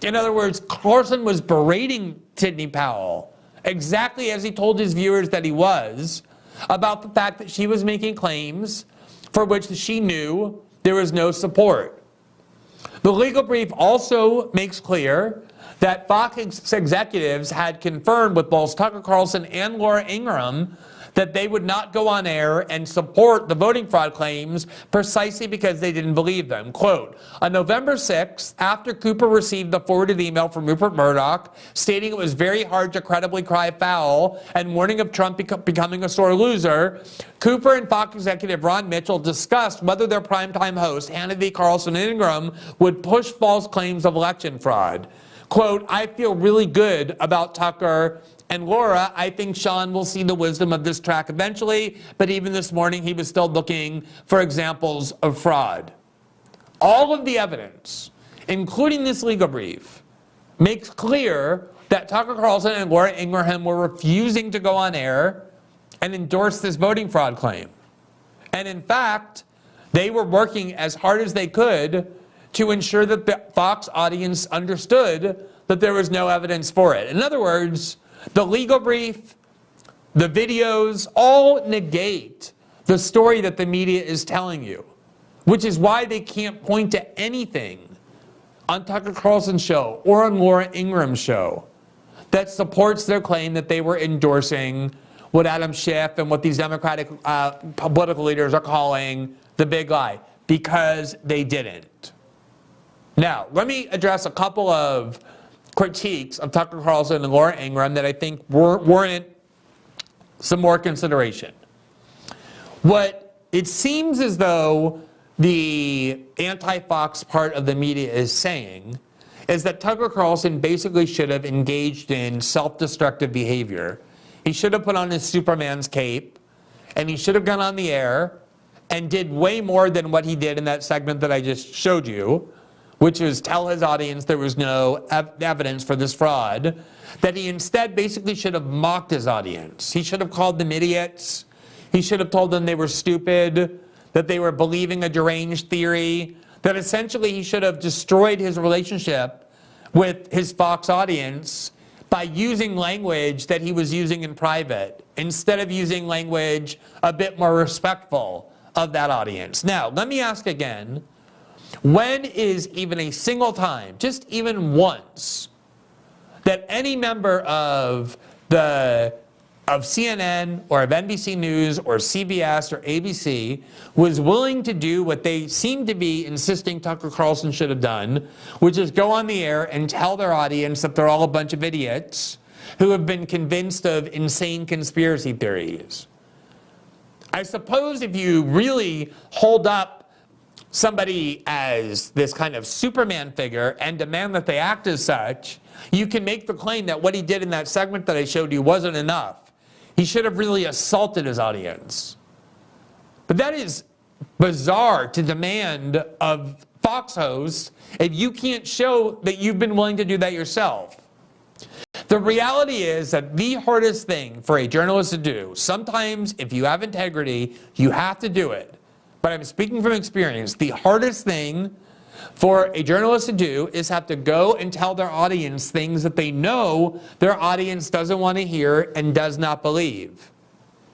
In other words, Carlson was berating Sidney Powell, exactly as he told his viewers that he was, about the fact that she was making claims for which she knew there was no support. The legal brief also makes clear that Fox executives had confirmed with both Tucker Carlson and Laura Ingraham that they would not go on air and support the voting fraud claims precisely because they didn't believe them. Quote, "On November 6th, after Cooper received the forwarded email from Rupert Murdoch stating it was very hard to credibly cry foul and warning of Trump becoming a sore loser, Cooper and Fox executive Ron Mitchell discussed whether their primetime host, Hannity, Carlson, and Ingraham, would push false claims of election fraud. Quote, I feel really good about Tucker and Laura. I think Sean will see the wisdom of this track eventually, but even this morning he was still looking for examples of fraud. All of the evidence, including this legal brief, makes clear that Tucker Carlson and Laura Ingraham were refusing to go on air and endorse this voting fraud claim. And in fact, they were working as hard as they could to ensure that the Fox audience understood that there was no evidence for it. In other words, the legal brief, the videos, all negate the story that the media is telling you, which is why they can't point to anything on Tucker Carlson's show or on Laura Ingraham's show that supports their claim that they were endorsing what Adam Schiff and what these Democratic political leaders are calling the big lie, because they didn't. Now, let me address a couple of critiques of Tucker Carlson and Laura Ingraham that I think warrant some more consideration. What it seems as though the anti-Fox part of the media is saying is that Tucker Carlson basically should have engaged in self-destructive behavior. He should have put on his Superman's cape, and he should have gone on the air and did way more than what he did in that segment that I just showed you, which was tell his audience there was no evidence for this fraud, that he instead basically should have mocked his audience. He should have called them idiots. He should have told them they were stupid, that they were believing a deranged theory, that essentially he should have destroyed his relationship with his Fox audience by using language that he was using in private, instead of using language a bit more respectful of that audience. Now, let me ask again, when is even a single time, just even once, that any member of CNN or of NBC News or CBS or ABC was willing to do what they seem to be insisting Tucker Carlson should have done, which is go on the air and tell their audience that they're all a bunch of idiots who have been convinced of insane conspiracy theories? I suppose if you really hold up somebody as this kind of Superman figure and demand that they act as such, you can make the claim that what he did in that segment that I showed you wasn't enough. He should have really assaulted his audience. But that is bizarre to demand of Fox hosts if you can't show that you've been willing to do that yourself. The reality is that the hardest thing for a journalist to do, sometimes if you have integrity, you have to do it. But I'm speaking from experience. The hardest thing for a journalist to do is have to go and tell their audience things that they know their audience doesn't want to hear and does not believe.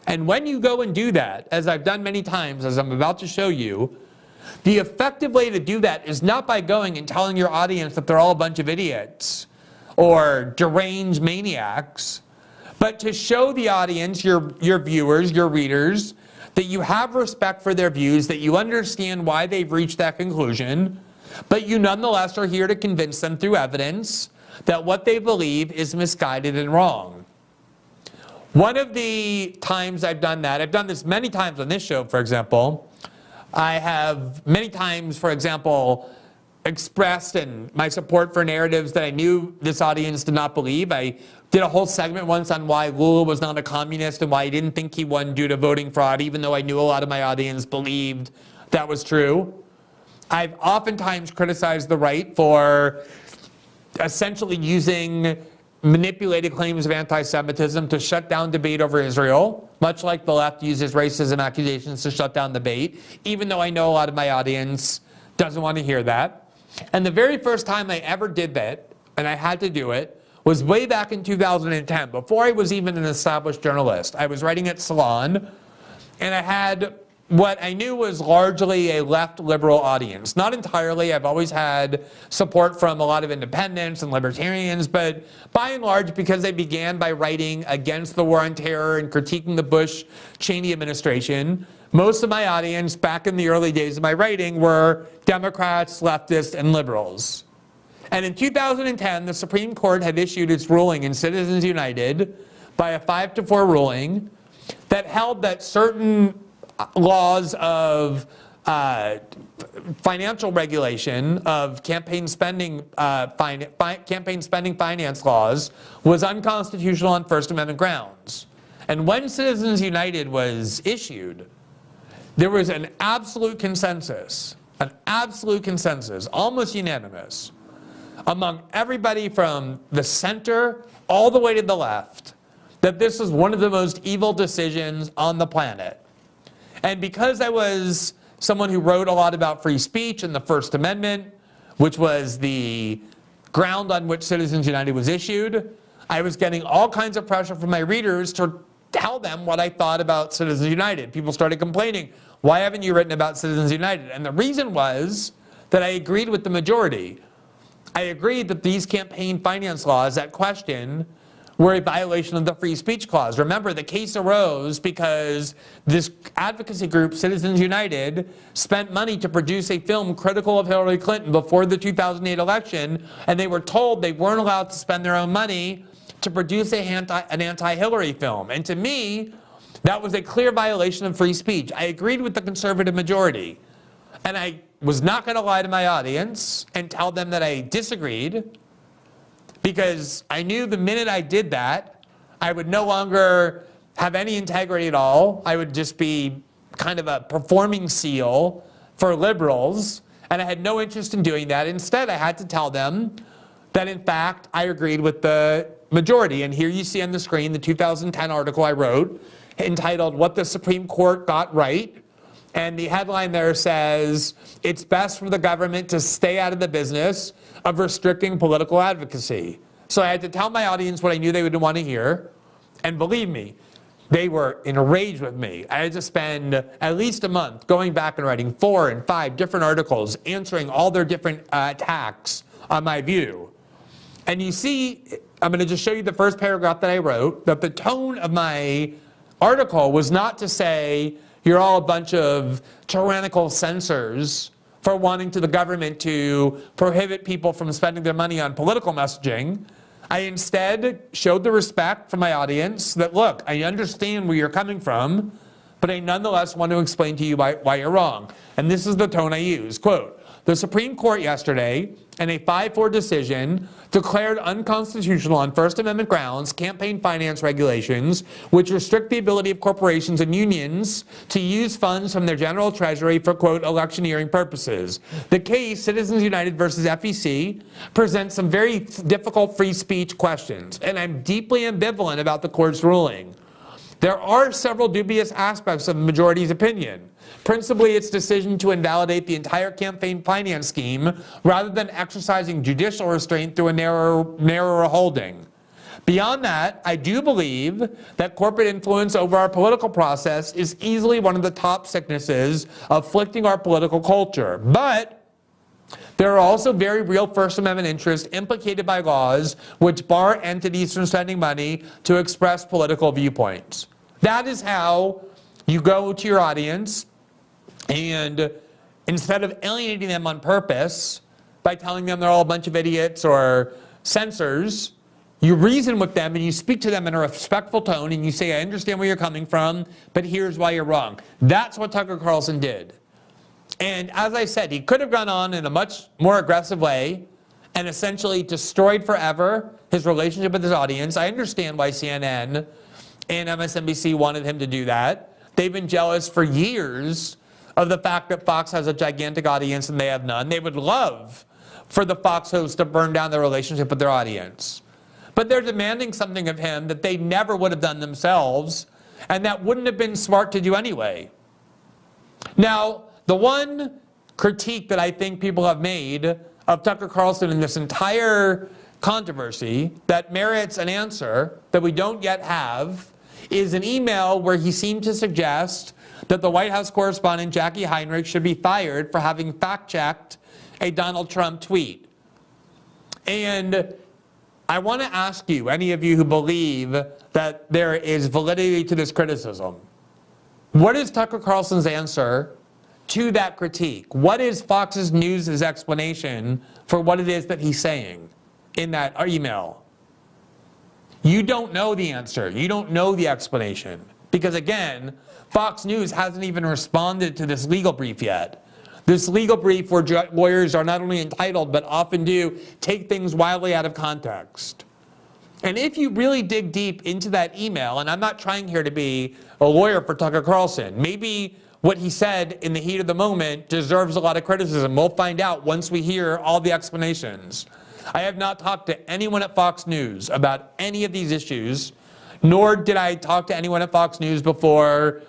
And when you go and do that, as I've done many times, as I'm about to show you, the effective way to do that is not by going and telling your audience that they're all a bunch of idiots or deranged maniacs, but to show the audience, your viewers, your readers, that you have respect for their views, that you understand why they've reached that conclusion, but you nonetheless are here to convince them through evidence that what they believe is misguided and wrong. One of the times I've done that, I've done this many times on this show, for example. I have many times, for example, expressed my support for narratives that I knew this audience did not believe. I did a whole segment once on why Lula was not a communist and why I didn't think he won due to voting fraud, even though I knew a lot of my audience believed that was true. I've oftentimes criticized the right for essentially using manipulated claims of anti-Semitism to shut down debate over Israel, much like the left uses racism accusations to shut down debate, even though I know a lot of my audience doesn't want to hear that. And the very first time I ever did that, and I had to do it, was way back in 2010, before I was even an established journalist. I was writing at Salon, and I had what I knew was largely a left liberal audience. Not entirely. I've always had support from a lot of independents and libertarians, but by and large, because they began by writing against the war on terror and critiquing the Bush-Cheney administration, most of my audience back in the early days of my writing were Democrats, leftists, and liberals. And in 2010, the Supreme Court had issued its ruling in Citizens United by a 5-4 ruling that held that certain laws of financial regulation of campaign spending finance laws was unconstitutional on First Amendment grounds. And when Citizens United was issued, there was an absolute consensus, almost unanimous, among everybody from the center all the way to the left, that this was one of the most evil decisions on the planet. And because I was someone who wrote a lot about free speech and the First Amendment, which was the ground on which Citizens United was issued, I was getting all kinds of pressure from my readers to tell them what I thought about Citizens United. People started complaining, why haven't you written about Citizens United? And the reason was that I agreed with the majority. I agreed that these campaign finance laws, that question, were a violation of the free speech clause. Remember, the case arose because this advocacy group, Citizens United, spent money to produce a film critical of Hillary Clinton before the 2008 election, and they were told they weren't allowed to spend their own money to produce an anti-Hillary film. And to me, that was a clear violation of free speech. I agreed with the conservative majority, and I was not going to lie to my audience and tell them that I disagreed, because I knew the minute I did that, I would no longer have any integrity at all. I would just be kind of a performing seal for liberals, and I had no interest in doing that. Instead, I had to tell them that, in fact, I agreed with the majority. And here you see on the screen the 2010 article I wrote entitled "What the Supreme Court Got Right." And the headline there says, "It's best for the government to stay out of the business of restricting political advocacy." So I had to tell my audience what I knew they would want to hear. And believe me, they were enraged with me. I had to spend at least a month going back and writing 4 and 5 different articles, answering all their different attacks on my view. And you see, I'm going to just show you the first paragraph that I wrote, that the tone of my article was not to say, you're all a bunch of tyrannical censors for wanting the government to prohibit people from spending their money on political messaging. I instead showed the respect for my audience that, look, I understand where you're coming from, but I nonetheless want to explain to you why you're wrong. And this is the tone I use. Quote, "The Supreme Court yesterday, in a 5-4 decision, declared unconstitutional on First Amendment grounds campaign finance regulations which restrict the ability of corporations and unions to use funds from their general treasury for, quote, electioneering purposes. The case, Citizens United versus FEC, presents some very difficult free speech questions, and I'm deeply ambivalent about the court's ruling. There are several dubious aspects of the majority's opinion, principally its decision to invalidate the entire campaign finance scheme rather than exercising judicial restraint through a narrower holding. Beyond that, I do believe that corporate influence over our political process is easily one of the top sicknesses afflicting our political culture. But there are also very real First Amendment interests implicated by laws which bar entities from spending money to express political viewpoints." That is how you go to your audience, and instead of alienating them on purpose by telling them they're all a bunch of idiots or censors, you reason with them and you speak to them in a respectful tone and you say, I understand where you're coming from, but here's why you're wrong. That's what Tucker Carlson did. And as I said, he could have gone on in a much more aggressive way and essentially destroyed forever his relationship with his audience. I understand why CNN and MSNBC wanted him to do that. They've been jealous for years of the fact that Fox has a gigantic audience and they have none. They would love for the Fox hosts to burn down their relationship with their audience. But they're demanding something of him that they never would have done themselves, and that wouldn't have been smart to do anyway. Now, the one critique that I think people have made of Tucker Carlson in this entire controversy that merits an answer that we don't yet have is an email where he seemed to suggest that the White House correspondent Jackie Heinrich should be fired for having fact-checked a Donald Trump tweet. And I want to ask you, any of you who believe that there is validity to this criticism, what is Tucker Carlson's answer to that critique? What is Fox News' explanation for what it is that he's saying in that email? You don't know the answer. You don't know the explanation. Because again, Fox News hasn't even responded to this legal brief yet. This legal brief where lawyers are not only entitled, but often do take things wildly out of context. And if you really dig deep into that email, and I'm not trying here to be a lawyer for Tucker Carlson, maybe what he said in the heat of the moment deserves a lot of criticism. We'll find out once we hear all the explanations. I have not talked to anyone at Fox News about any of these issues, nor did I talk to anyone at Fox News before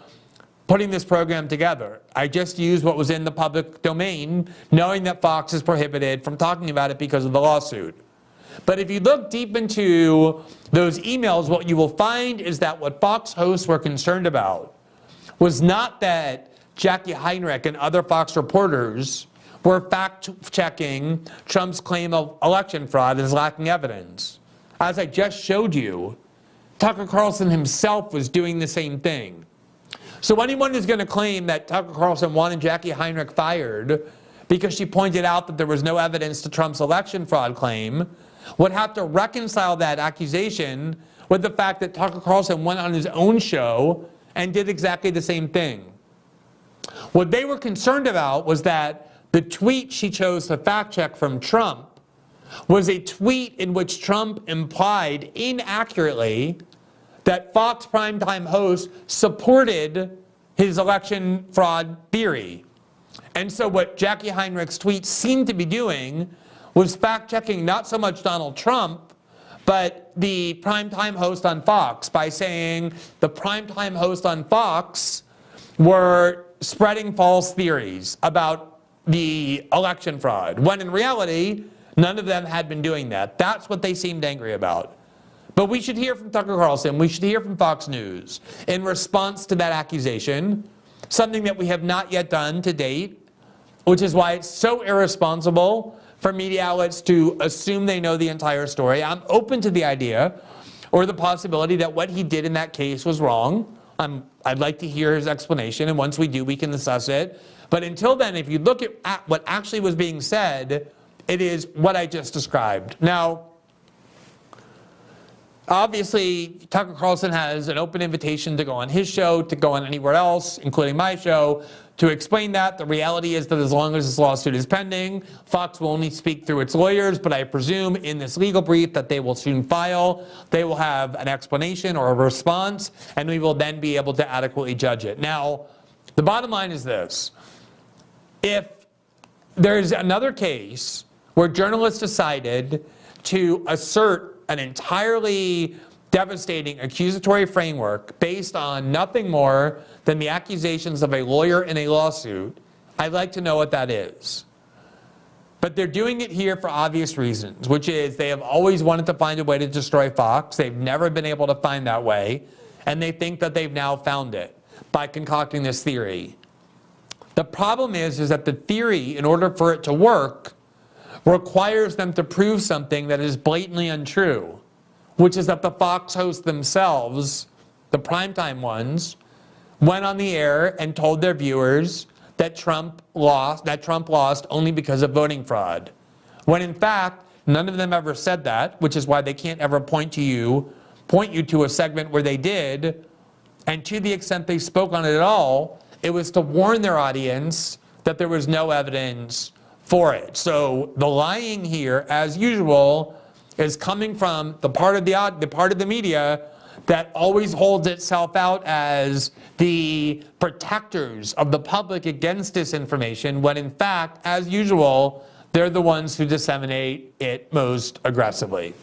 putting this program together. I just used what was in the public domain, knowing that Fox is prohibited from talking about it because of the lawsuit. But if you look deep into those emails, what you will find is that what Fox hosts were concerned about was not that Jackie Heinrich and other Fox reporters were fact-checking Trump's claim of election fraud as lacking evidence. As I just showed you, Tucker Carlson himself was doing the same thing. So anyone who's going to claim that Tucker Carlson wanted Jackie Heinrich fired because she pointed out that there was no evidence to Trump's election fraud claim would have to reconcile that accusation with the fact that Tucker Carlson went on his own show and did exactly the same thing. What they were concerned about was that the tweet she chose to fact check from Trump was a tweet in which Trump implied inaccurately that Fox primetime host supported his election fraud theory. And so what Jackie Heinrich's tweet seemed to be doing was fact-checking not so much Donald Trump, but the primetime host on Fox by saying the primetime host on Fox were spreading false theories about the election fraud, when in reality, none of them had been doing that. That's what they seemed angry about. But we should hear from Tucker Carlson, we should hear from Fox News in response to that accusation, something that we have not yet done to date, which is why it's so irresponsible for media outlets to assume they know the entire story. I'm open to the idea or the possibility that what he did in that case was wrong. I'd like to hear his explanation, and once we do, we can assess it. But until then, if you look at what actually was being said, it is what I just described. Now, obviously, Tucker Carlson has an open invitation to go on his show, to go on anywhere else, including my show, to explain that. The reality is that as long as this lawsuit is pending, Fox will only speak through its lawyers, but I presume in this legal brief that they will soon file, they will have an explanation or a response, and we will then be able to adequately judge it. Now, the bottom line is this. If there's another case where journalists decided to assert an entirely devastating accusatory framework based on nothing more than the accusations of a lawyer in a lawsuit, I'd like to know what that is. But they're doing it here for obvious reasons, which is they have always wanted to find a way to destroy Fox. They've never been able to find that way, and they think that they've now found it by concocting this theory. The problem is that the theory, in order for it to work, requires them to prove something that is blatantly untrue, which is that the Fox hosts themselves, the primetime ones, went on the air and told their viewers that Trump lost only because of voting fraud. When in fact, none of them ever said that, which is why they can't ever point you to a segment where they did, and to the extent they spoke on it at all, it was to warn their audience that there was no evidence for it. So the lying here, as usual, is coming from the part of the media that always holds itself out as the protectors of the public against disinformation, when in fact, as usual, they're the ones who disseminate it most aggressively.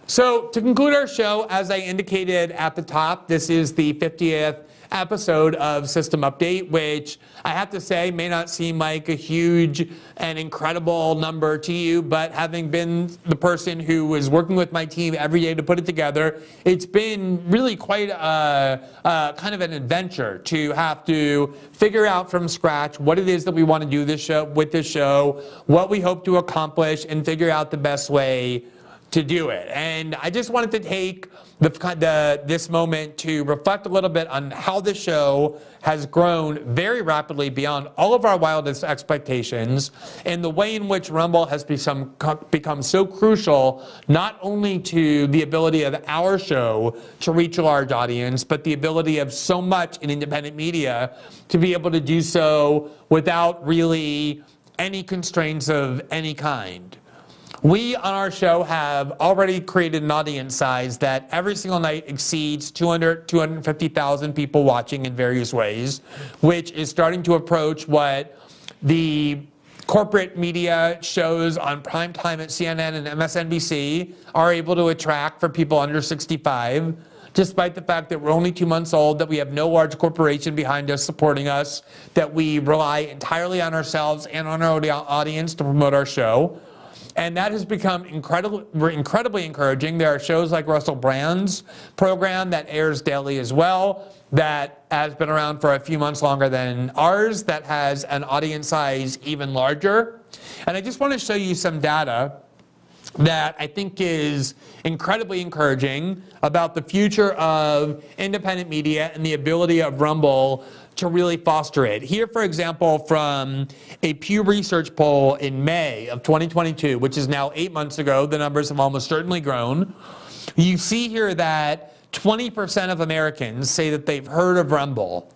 So to conclude our show, as I indicated at the top, this is the 50th episode of System Update, which I have to say may not seem like a huge and incredible number to you, but having been the person who was working with my team every day to put it together, it's been really quite a kind of an adventure to have to figure out from scratch what it is that we want to do with this show, what we hope to accomplish, and figure out the best way to do it. And I just wanted to take this moment to reflect a little bit on how the show has grown very rapidly beyond all of our wildest expectations, and the way in which Rumble has become so crucial, not only to the ability of our show to reach a large audience, but the ability of so much in independent media to be able to do so without really any constraints of any kind. We on our show have already created an audience size that every single night exceeds 250,000 people watching in various ways, which is starting to approach what the corporate media shows on primetime at CNN and MSNBC are able to attract for people under 65, despite the fact that we're only 2 months old, that we have no large corporation behind us supporting us, that we rely entirely on ourselves and on our audience to promote our show. And that has become incredibly encouraging. There are shows like Russell Brand's program that airs daily as well, that has been around for a few months longer than ours, that has an audience size even larger. And I just want to show you some data that I think is incredibly encouraging about the future of independent media and the ability of Rumble to really foster it. Here, for example, from a Pew Research poll in May of 2022, which is now 8 months ago, the numbers have almost certainly grown. You see here that 20% of Americans say that they've heard of Rumble,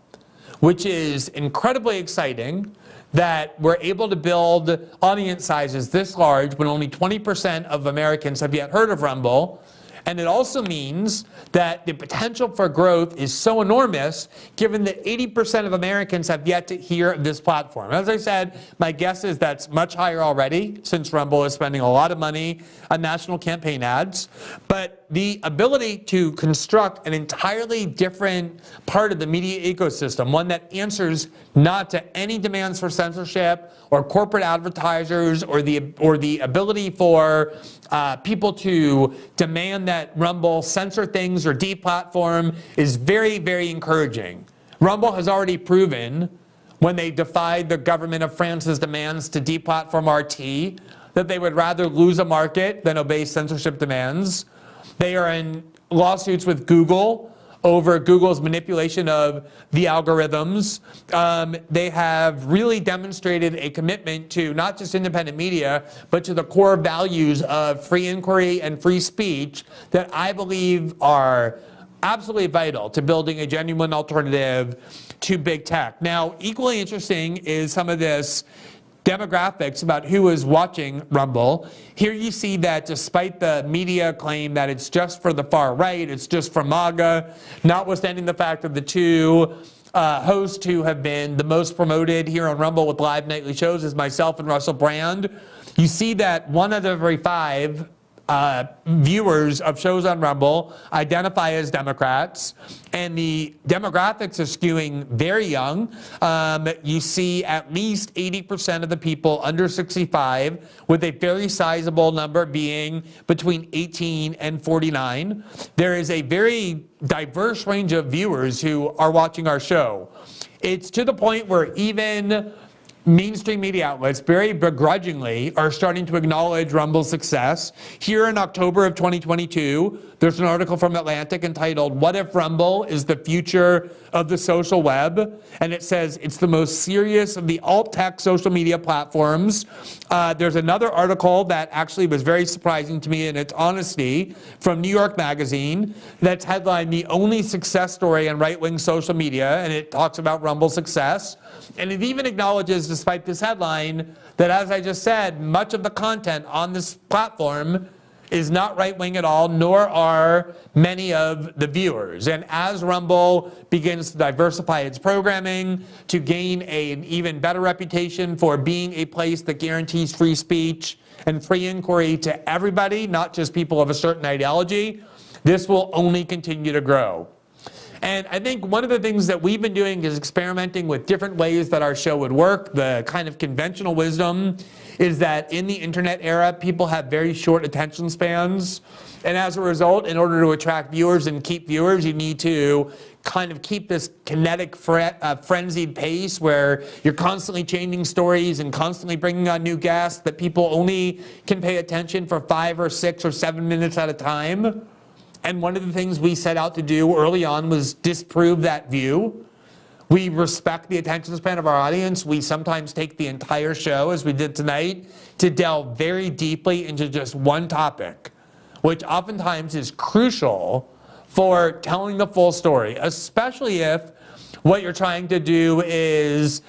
which is incredibly exciting, that we're able to build audience sizes this large when only 20% of Americans have yet heard of Rumble. And it also means that the potential for growth is so enormous, given that 80% of Americans have yet to hear of this platform. As I said, my guess is that's much higher already, since Rumble is spending a lot of money on national campaign ads. But the ability to construct an entirely different part of the media ecosystem, one that answers not to any demands for censorship or corporate advertisers or the ability for people to demand that Rumble censor things or deplatform, is very, very encouraging. Rumble has already proven, when they defied the government of France's demands to deplatform RT, that they would rather lose a market than obey censorship demands. They are in lawsuits with Google over Google's manipulation of the algorithms. They have really demonstrated a commitment to not just independent media, but to the core values of free inquiry and free speech that I believe are absolutely vital to building a genuine alternative to big tech. Now, equally interesting is some of this demographics about who is watching Rumble. Here you see that despite the media claim that it's just for the far right, it's just for MAGA, notwithstanding the fact that the two hosts who have been the most promoted here on Rumble with live nightly shows is myself and Russell Brand, you see that 1 out of every 5 viewers of shows on Rumble identify as Democrats, and the demographics are skewing very young. You see at least 80% of the people under 65, with a very sizable number being between 18 and 49. There is a very diverse range of viewers who are watching our show. It's to the point where even mainstream media outlets very begrudgingly are starting to acknowledge Rumble's success. Here in October of 2022, there's an article from Atlantic entitled, "What if Rumble is the future of the social web?" And it says it's the most serious of the alt-tech social media platforms. There's another article that actually was very surprising to me in its honesty from New York Magazine that's headlined "The Only Success Story in Right-Wing Social Media," and it talks about Rumble's success. And it even acknowledges, despite this headline, that, as I just said, much of the content on this platform is not right-wing at all, nor are many of the viewers. And as Rumble begins to diversify its programming, to gain an even better reputation for being a place that guarantees free speech and free inquiry to everybody, not just people of a certain ideology, this will only continue to grow. And I think one of the things that we've been doing is experimenting with different ways that our show would work. The kind of conventional wisdom is that in the internet era, people have very short attention spans. And as a result, in order to attract viewers and keep viewers, you need to kind of keep this kinetic, frenzied pace where you're constantly changing stories and constantly bringing on new guests that people only can pay attention for 5 or 6 or 7 minutes at a time. And one of the things we set out to do early on was disprove that view. We respect the attention span of our audience. We sometimes take the entire show, as we did tonight, to delve very deeply into just one topic, which oftentimes is crucial for telling the full story, especially if what you're trying to do is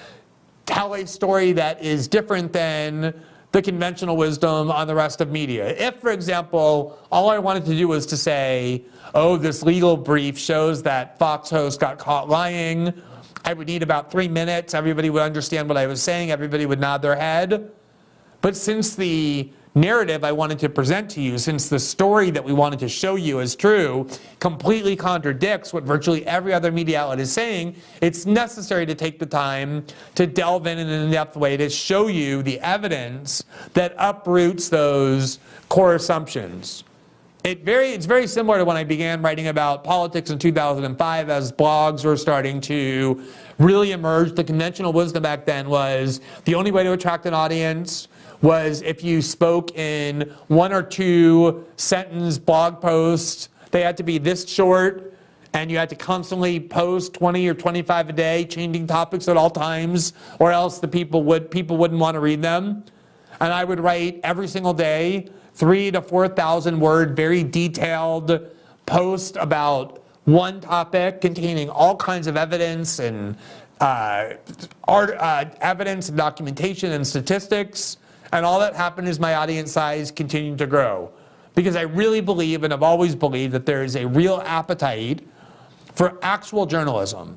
tell a story that is different than the conventional wisdom on the rest of media. If, for example, all I wanted to do was to say, oh, this legal brief shows that Fox host got caught lying, I would need about 3 minutes. Everybody would understand what I was saying. Everybody would nod their head. But since the narrative I wanted to present to you, since the story that we wanted to show you is true, completely contradicts what virtually every other media outlet is saying, it's necessary to take the time to delve in an in-depth way to show you the evidence that uproots those core assumptions. It's very similar to when I began writing about politics in 2005, as blogs were starting to really emerge. The conventional wisdom back then was the only way to attract an audience was if you spoke in 1 or 2 sentence blog posts. They had to be this short, and you had to constantly post 20 or 25 a day, changing topics at all times, or else the people wouldn't want to read them. And I would write every single day 3,000 to 4,000 word, very detailed post about one topic containing all kinds of evidence and evidence and documentation and statistics. And all that happened is my audience size continued to grow. Because I really believe, and I've always believed, that there is a real appetite for actual journalism.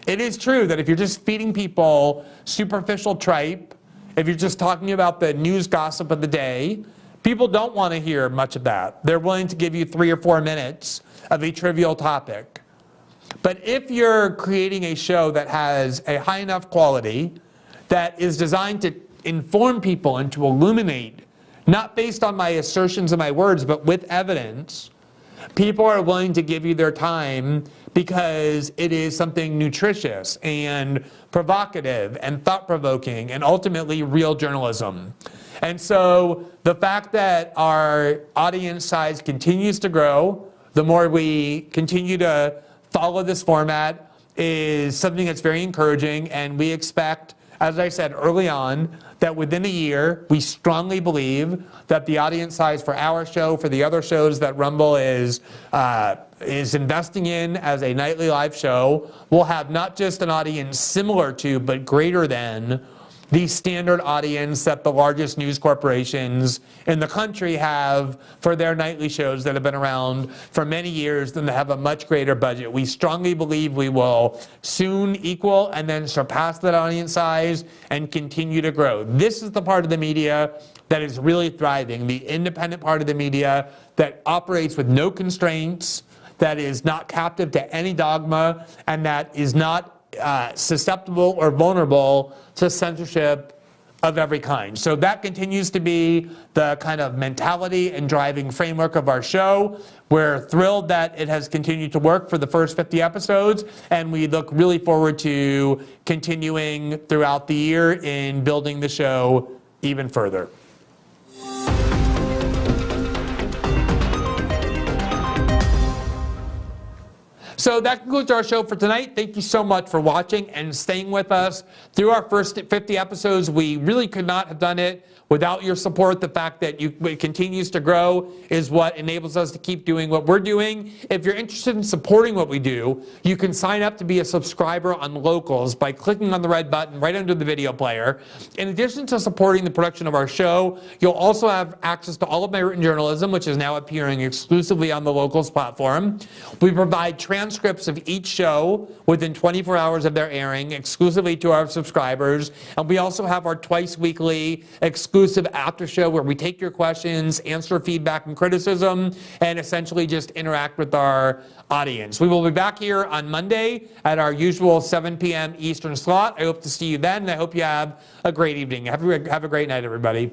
It is true that if you're just feeding people superficial tripe, if you're just talking about the news gossip of the day, people don't want to hear much of that. They're willing to give you 3 or 4 minutes of a trivial topic. But if you're creating a show that has a high enough quality, that is designed to inform people and to illuminate, not based on my assertions and my words, but with evidence, people are willing to give you their time because it is something nutritious and provocative and thought-provoking and ultimately real journalism. And so the fact that our audience size continues to grow, the more we continue to follow this format, is something that's very encouraging, and we expect, as I said early on, that within a year, we strongly believe that the audience size for our show, for the other shows that Rumble is investing in as a nightly live show, will have not just an audience similar to, but greater than the standard audience that the largest news corporations in the country have for their nightly shows that have been around for many years, and they have a much greater budget. We strongly believe we will soon equal and then surpass that audience size and continue to grow. This is the part of the media that is really thriving, the independent part of the media that operates with no constraints, that is not captive to any dogma, and that is not susceptible or vulnerable to censorship of every kind. So that continues to be the kind of mentality and driving framework of our show. We're thrilled that it has continued to work for the first 50 episodes, and we look really forward to continuing throughout the year in building the show even further. So that concludes our show for tonight. Thank you so much for watching and staying with us through our first 50 episodes. We really could not have done it without your support. The fact that it continues to grow is what enables us to keep doing what we're doing. If you're interested in supporting what we do, you can sign up to be a subscriber on Locals by clicking on the red button right under the video player. In addition to supporting the production of our show, you'll also have access to all of my written journalism, which is now appearing exclusively on the Locals platform. We provide transcripts of each show within 24 hours of their airing exclusively to our subscribers. And we also have our twice weekly exclusive after show where we take your questions, answer feedback and criticism, and essentially just interact with our audience. We will be back here on Monday at our usual 7 p.m. Eastern slot. I hope to see you then, and I hope you have a great evening. Have a great night, everybody.